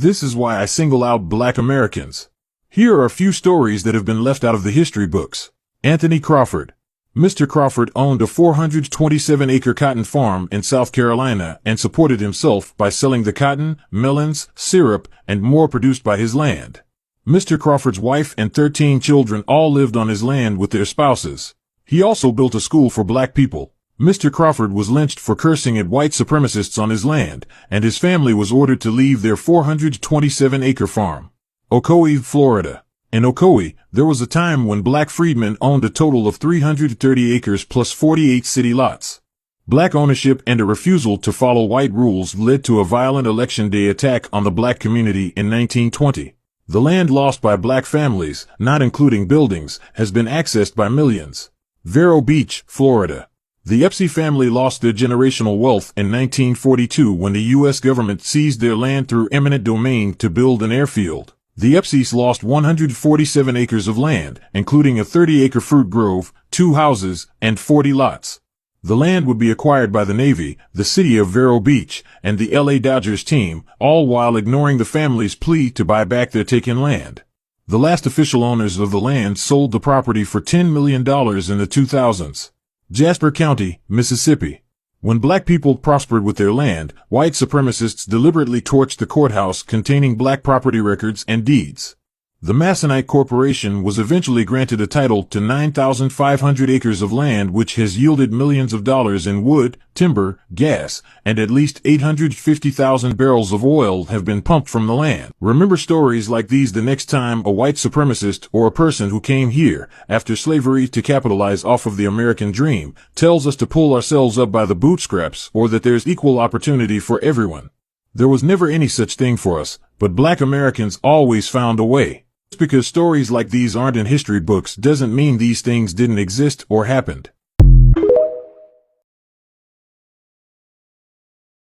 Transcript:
This is why I single out Black Americans. Here are a few stories that have been left out of the history books. Anthony Crawford. Mr. Crawford owned a 427-acre cotton farm in South Carolina and supported himself by selling the cotton, melons, syrup, and more produced by his land. Mr. Crawford's wife and 13 children all lived on his land with their spouses. He also built a school for black people. Mr. Crawford was lynched for cursing at white supremacists on his land, and his family was ordered to leave their 427-acre farm. Ocoee, Florida. In Ocoee, there was a time when black freedmen owned a total of 330 acres plus 48 city lots. Black ownership and a refusal to follow white rules led to a violent Election Day attack on the black community in 1920. The land lost by black families, not including buildings, has been accessed by millions. Vero Beach, Florida. The Epsy family lost their generational wealth in 1942 when the U.S. government seized their land through eminent domain to build an airfield. The Epsys lost 147 acres of land, including a 30-acre fruit grove, 2 houses, and 40 lots. The land would be acquired by the Navy, the city of Vero Beach, and the LA Dodgers team, all while ignoring the family's plea to buy back their taken land. The last official owners of the land sold the property for $10 million in the 2000s. Jasper County, Mississippi. When black people prospered with their land, white supremacists deliberately torched the courthouse containing black property records and deeds. The Masonite Corporation was eventually granted a title to 9,500 acres of land, which has yielded millions of dollars in wood, timber, gas, and at least 850,000 barrels of oil have been pumped from the land. Remember stories like these the next time a white supremacist or a person who came here after slavery to capitalize off of the American dream tells us to pull ourselves up by the bootstraps or that there's equal opportunity for everyone. There was never any such thing for us, but black Americans always found a way. Just because stories like these aren't in history books doesn't mean these things didn't exist or happened.